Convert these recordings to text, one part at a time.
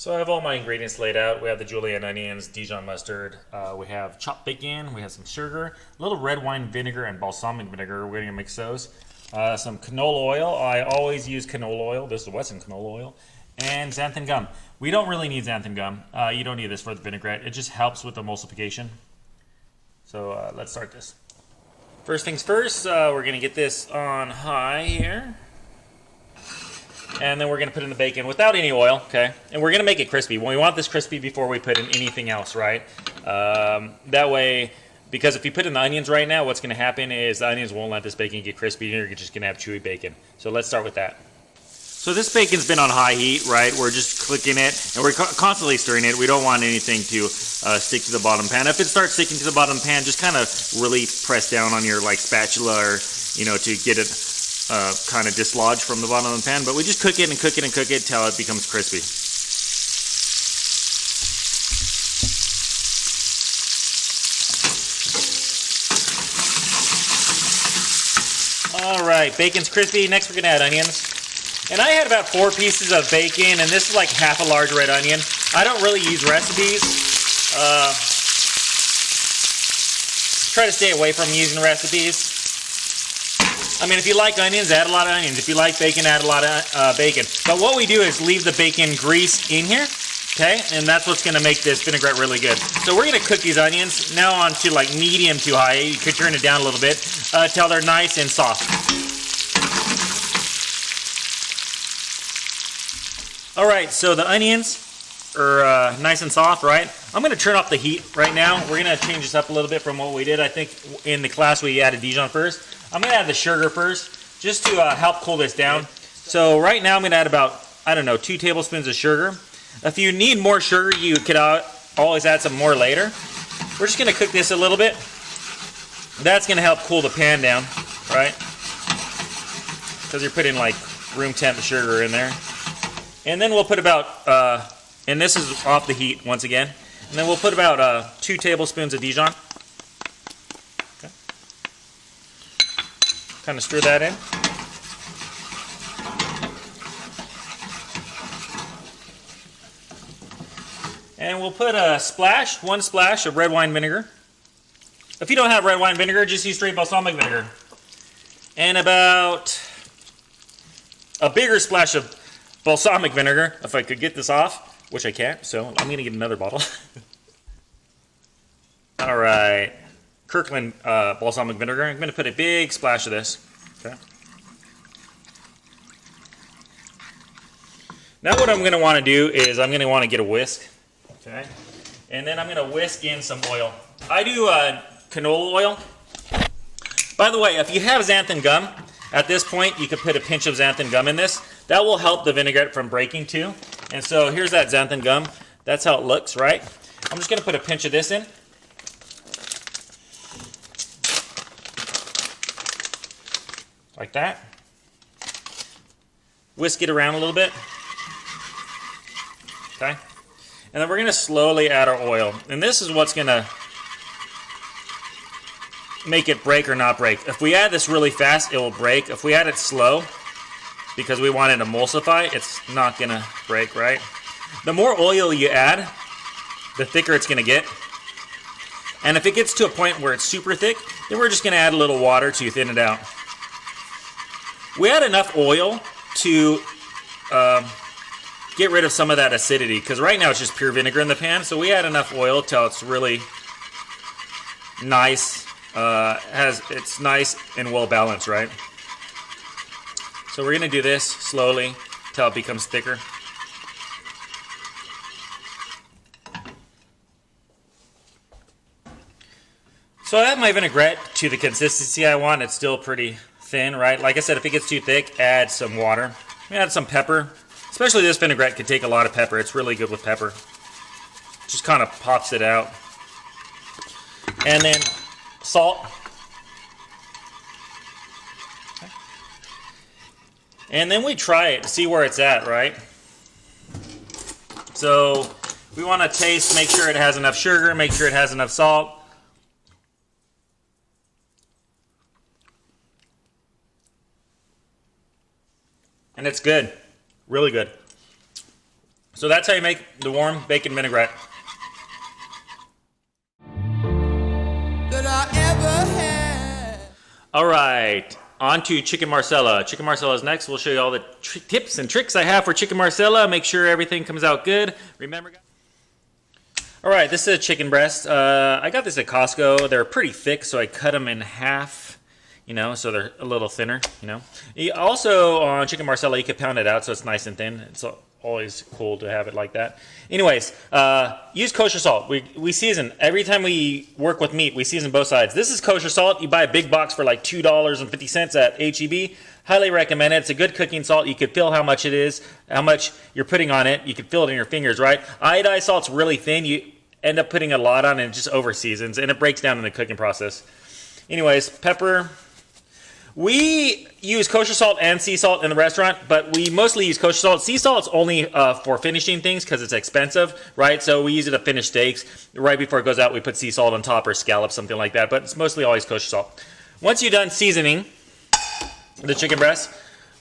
So I have all my ingredients laid out. We have the julienne onions, Dijon mustard, we have chopped bacon, we have some sugar, a little red wine vinegar and balsamic vinegar. We're going to mix those. Some canola oil. I always use canola oil. This is Wesson canola oil. And xanthan gum. We don't really need xanthan gum. You don't need this for the vinaigrette. It just helps with emulsification. So let's start this. First things first, we're going to get this on high here. And then we're going to put in the bacon without any oil, okay? And we're going to make it crispy. We want this crispy before we put in anything else, right? That way, because if you put in the onions right now, what's going to happen is the onions won't let this bacon get crispy, and you're just going to have chewy bacon. So let's start with that. So this bacon's been on high heat, right? We're just clicking it, and we're constantly stirring it. We don't want anything to stick to the bottom pan. If it starts sticking to the bottom pan, just kind of really press down on your spatula or, to get it kind of dislodged from the bottom of the pan. But we just cook it and cook it and cook it till it becomes crispy. All right, bacon's crispy. Next, we're gonna add onions. And I had about 4 pieces of bacon, and this is like half a large red onion. I don't really use recipes. Try to stay away from using recipes. I mean, if you like onions, add a lot of onions. If you like bacon, add a lot of bacon. But what we do is leave the bacon grease in here, okay? And that's what's gonna make this vinaigrette really good. So we're gonna cook these onions now on to medium to high. You could turn it down a little bit till they're nice and soft. All right, so the onions are nice and soft, right? I'm gonna turn off the heat right now. We're gonna change this up a little bit from what we did. I think in the class we added Dijon first. I'm gonna add the sugar first, just to help cool this down. So right now I'm gonna add about, 2 tablespoons of sugar. If you need more sugar, you could always add some more later. We're just gonna cook this a little bit. That's gonna help cool the pan down, right? Because you're putting room temp sugar in there. And then we'll put about, and this is off the heat once again, and then we'll put about 2 tablespoons of Dijon. Okay. Kind of stir that in. And we'll put one splash of red wine vinegar. If you don't have red wine vinegar, just use straight balsamic vinegar. And about a bigger splash of balsamic vinegar, if I could get this off, which I can't, so I'm going to get another bottle. All right, Kirkland balsamic vinegar. I'm going to put a big splash of this. Okay. Now what I'm going to want to do is I'm going to want to get a whisk. Okay, and then I'm going to whisk in some oil. I do canola oil. By the way, if you have xanthan gum, at this point you could put a pinch of xanthan gum in this. That will help the vinaigrette from breaking too. And so here's that xanthan gum. That's how it looks, right? I'm just going to put a pinch of this in. Like that. Whisk it around a little bit. Okay. And then we're going to slowly add our oil. And this is what's going to make it break or not break. If we add this really fast, it will break. If we add it slow, because we want it to emulsify, it's not going to break, right? The more oil you add, the thicker it's going to get. And if it gets to a point where it's super thick, then we're just going to add a little water to thin it out. We add enough oil to get rid of some of that acidity, because right now it's just pure vinegar in the pan, so we add enough oil till it's really nice. It's nice and well balanced, right? So we're going to do this slowly till it becomes thicker. So I have my vinaigrette to the consistency I want. It's still pretty thin, right? Like I said, if it gets too thick, add some water. Add some pepper. Especially this vinaigrette could take a lot of pepper. It's really good with pepper. Just kind of pops it out. And then salt. Okay. And then we try it to see where it's at, right? So we want to taste, make sure it has enough sugar, make sure it has enough salt. And it's good. Really good. So that's how you make the warm bacon vinaigrette. That I ever had. All right, on to chicken marsala. Chicken marsala is next. We'll show you all the tips and tricks I have for chicken marsala. Make sure everything comes out good. Remember, guys. All right, this is a chicken breast. I got this at Costco. They're pretty thick, so I cut them in half, you know, so they're a little thinner, you know. Also, on chicken marsala, you can pound it out so it's nice and thin. It's always cool to have it like that. Anyways, use kosher salt. We season. Every time we work with meat, we season both sides. This is kosher salt. You buy a big box for like $2.50 at H-E-B. Highly recommend it. It's a good cooking salt. You could feel how much it is, how much you're putting on it. You can feel it in your fingers, right? Iodized salt's really thin. You end up putting a lot on it and it just over seasons, and it breaks down in the cooking process. Anyways, pepper. We use kosher salt and sea salt in the restaurant, but we mostly use kosher salt. Sea salt's only for finishing things because it's expensive, right? So we use it to finish steaks. Right before it goes out, we put sea salt on top or scallops, something like that, but it's mostly always kosher salt. Once you're done seasoning the chicken breast,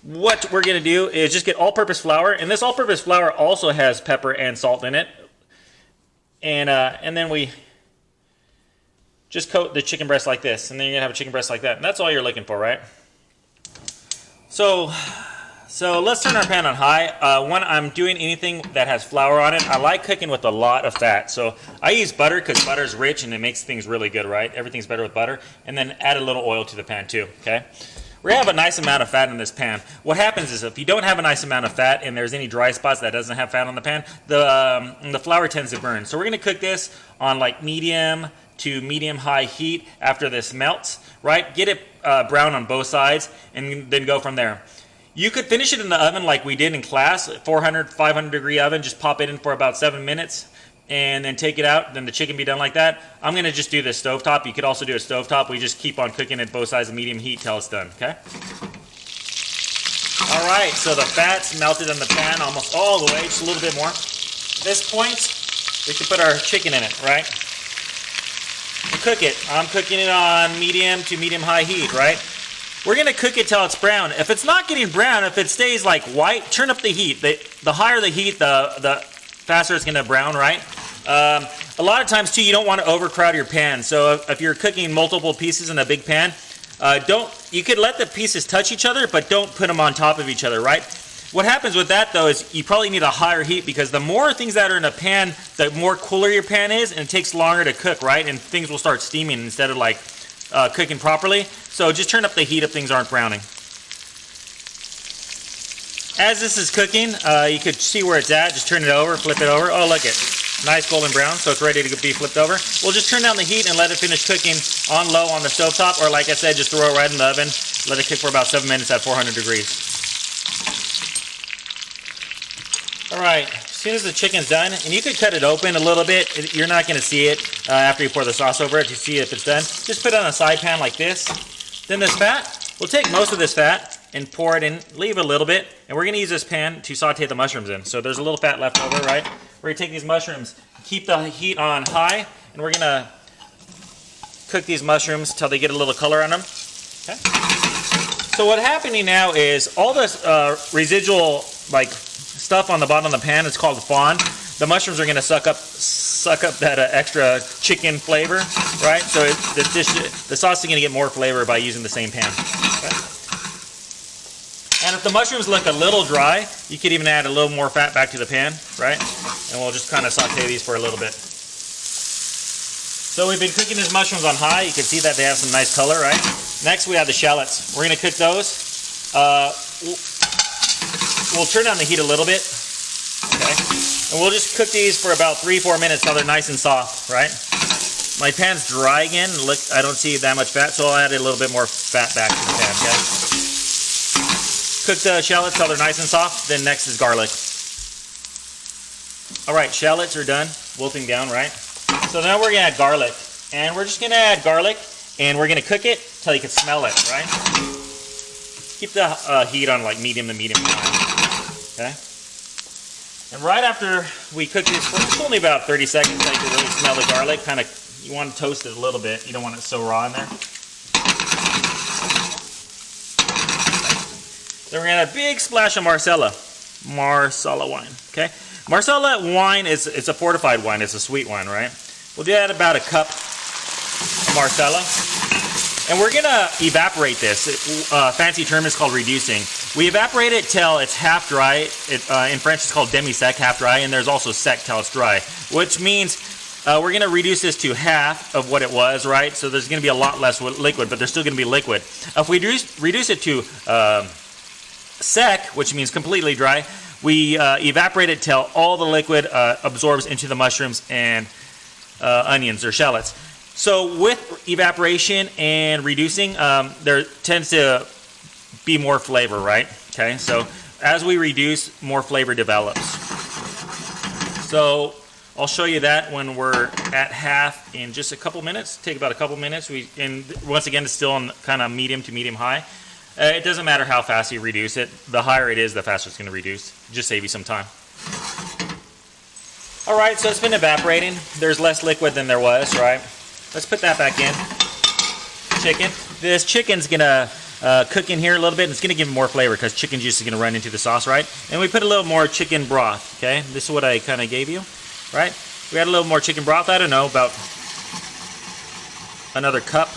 what we're going to do is just get all-purpose flour, and this all-purpose flour also has pepper and salt in it, and then we just coat the chicken breast like this, and then you're going to have a chicken breast like that, and that's all you're looking for, right? So let's turn our pan on high. When I'm doing anything that has flour on it, I like cooking with a lot of fat. So I use butter because butter is rich and it makes things really good, right? Everything's better with butter. And then add a little oil to the pan too, okay? We're going to have a nice amount of fat in this pan. What happens is if you don't have a nice amount of fat and there's any dry spots that doesn't have fat on the pan, the flour tends to burn. So we're going to cook this on like medium to medium-high heat after this melts, right? Get it brown on both sides and then go from there. You could finish it in the oven like we did in class, 400, 500 degree oven, just pop it in for about 7 minutes and then take it out, then the chicken be done like that. I'm gonna just do this stovetop. You could also do a stovetop. We just keep on cooking at both sides of medium heat till it's done, okay? All right, so the fat's melted in the pan almost all the way, just a little bit more. At this point, we can put our chicken in it, right? And cook it. I'm cooking it on medium to medium-high heat, right? We're going to cook it till it's brown. If it's not getting brown, if it stays like white, turn up the heat. The higher the heat, the faster it's going to brown, right? A lot of times, too, you don't want to overcrowd your pan. So if you're cooking multiple pieces in a big pan, you could let the pieces touch each other, but don't put them on top of each other, right? What happens with that, though, is you probably need a higher heat because the more things that are in a pan, the more cooler your pan is, and it takes longer to cook, right? And things will start steaming instead of like cooking properly. So just turn up the heat if things aren't browning. As this is cooking, you could see where it's at. Just turn it over, flip it over. Oh, look it. Nice golden brown, so it's ready to be flipped over. We'll just turn down the heat and let it finish cooking on low on the stovetop, or like I said, just throw it right in the oven. Let it cook for about 7 minutes at 400 degrees. All right, as soon as the chicken's done, and you could cut it open a little bit. You're not going to see it after you pour the sauce over it to see if it's done. Just put it on a side pan like this. Then this fat, we'll take most of this fat and pour it in, leave a little bit, and we're going to use this pan to saute the mushrooms in. So there's a little fat left over, right? We're going to take these mushrooms, keep the heat on high, and we're going to cook these mushrooms till they get a little color on them. Okay. So what's happening now is all this residual like stuff on the bottom of the pan, it's called fond. The mushrooms are going to suck up that extra chicken flavor, right? So the sauce is going to get more flavor by using the same pan. Okay. And if the mushrooms look a little dry, you could even add a little more fat back to the pan, right? And we'll just kind of saute these for a little bit. So we've been cooking these mushrooms on high. You can see that they have some nice color, right? Next we have the shallots. We're going to cook those. We'll turn down the heat a little bit, okay? And we'll just cook these for about 3-4 minutes till they're nice and soft, right? My pan's dry again. Look, I don't see that much fat, so I'll add a little bit more fat back to the pan, okay? Cook the shallots till they're nice and soft. Then next is garlic. All right, shallots are done, wilting down, right? So now we're gonna add garlic. And we're just gonna add garlic, and we're gonna cook it till you can smell it, right? Keep the heat on like medium to medium high, okay? And right after we cook this for just only about 30 seconds, so you can really smell the garlic. Kind of, you want to toast it a little bit. You don't want it so raw in there. Then we're gonna add a big splash of Marcella. Marsala wine. Okay, Marsala wine it's a fortified wine. It's a sweet wine, right? We'll do that about a cup of Marsala, and we're gonna evaporate this. Fancy term is called reducing. We evaporate it till it's half dry. In French, it's called demi-sec, half dry, and there's also sec till it's dry, which means we're going to reduce this to half of what it was, right? So there's going to be a lot less liquid, but there's still going to be liquid. If we reduce it to sec, which means completely dry, we evaporate it till all the liquid absorbs into the mushrooms and onions or shallots. So with evaporation and reducing, there tends to be more flavor, right? Okay, so as we reduce, more flavor develops. So I'll show you that when we're at half in just a couple minutes. Take about a couple minutes. And once again, it's still on kind of medium to medium high. It doesn't matter how fast you reduce it. The higher it is, the faster it's going to reduce. Just save you some time. All right, so it's been evaporating. There's less liquid than there was, right? Let's put that back in. Chicken. This chicken's going to cook in here a little bit, and it's going to give more flavor because chicken juice is going to run into the sauce, right? And we put a little more chicken broth, okay? This is what I kind of gave you, right? We add a little more chicken broth, I don't know, about another cup.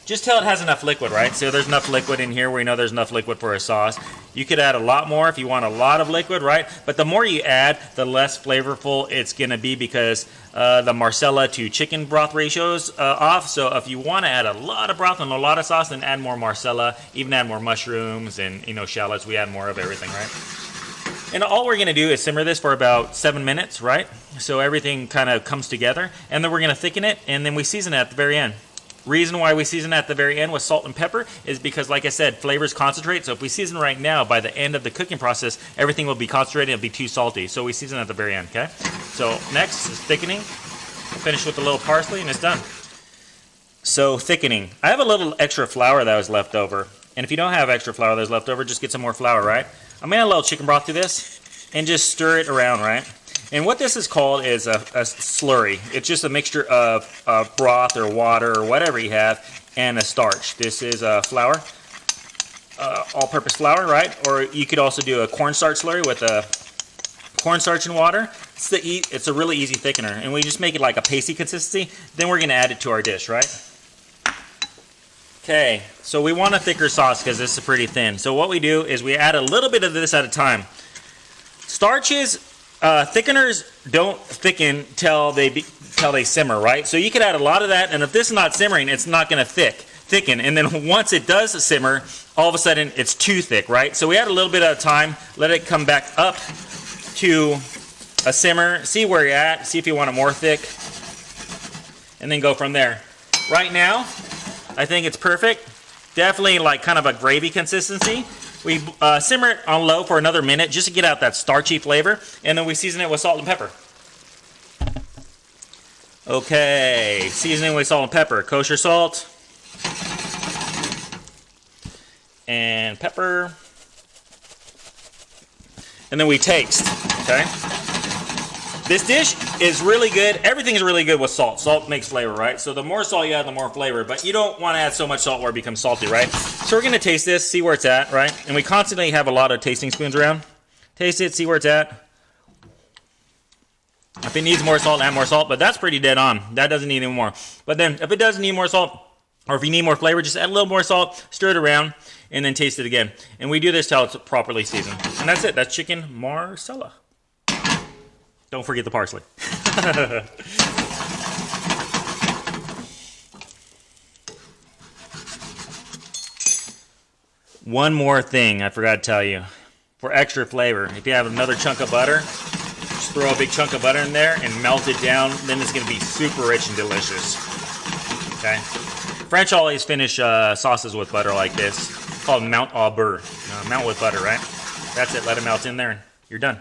Just till it has enough liquid, right? So there's enough liquid in here where you know there's enough liquid for a sauce. You could add a lot more if you want a lot of liquid, right? But the more you add, the less flavorful it's going to be because the Marsala to chicken broth ratio is off. So if you want to add a lot of broth and a lot of sauce, then add more Marsala, even add more mushrooms and, you know, shallots. We add more of everything, right? And all we're going to do is simmer this for about 7 minutes, right? So everything kind of comes together. And then we're going to thicken it, and then we season it at the very end. Reason why we season at the very end with salt and pepper is because, like I said, flavors concentrate. So if we season right now, by the end of the cooking process, everything will be concentrated. It'll be too salty. So we season at the very end, okay? So next is thickening. Finish with a little parsley, and it's done. So thickening. I have a little extra flour that was left over. And if you don't have extra flour that was left over, just get some more flour, right? I'm going to add a little chicken broth to this and just stir it around, right? And what this is called is a slurry. It's just a mixture of broth or water or whatever you have and a starch. This is flour, all-purpose flour, right? Or you could also do a cornstarch slurry with cornstarch and water. It's a really easy thickener. And we just make it like a pasty consistency. Then we're going to add it to our dish, right? Okay, so we want a thicker sauce because this is pretty thin. So what we do is we add a little bit of this at a time. Starches... thickeners don't thicken till they simmer, right? So you could add a lot of that, and if this is not simmering, it's not going to thicken. And then once it does simmer, all of a sudden it's too thick, right? So we add a little bit at a time, let it come back up to a simmer, see where you're at, see if you want it more thick, and then go from there. Right now, I think it's perfect. Definitely like kind of a gravy consistency. We simmer it on low for another minute just to get out that starchy flavor, and then we season it with salt and pepper. Okay, seasoning with salt and pepper. Kosher salt and pepper. And then we taste, okay? This dish is really good. Everything's really good with salt. Salt makes flavor, right? So the more salt you add, the more flavor. But you don't want to add so much salt where it becomes salty, right? So we're going to taste this, see where it's at, right? And we constantly have a lot of tasting spoons around. Taste it, see where it's at. If it needs more salt, add more salt. But that's pretty dead on. That doesn't need any more. But then if it does need more salt, or if you need more flavor, just add a little more salt, stir it around, and then taste it again. And we do this till it's properly seasoned. And that's it. That's chicken Marsala. Don't forget the parsley. One more thing I forgot to tell you. For extra flavor, if you have another chunk of butter, just throw a big chunk of butter in there and melt it down. Then it's going to be super rich and delicious. Okay? French always finish sauces with butter like this. It's called Mount au beurre. Mount with butter, right? That's it. Let it melt in there and you're done.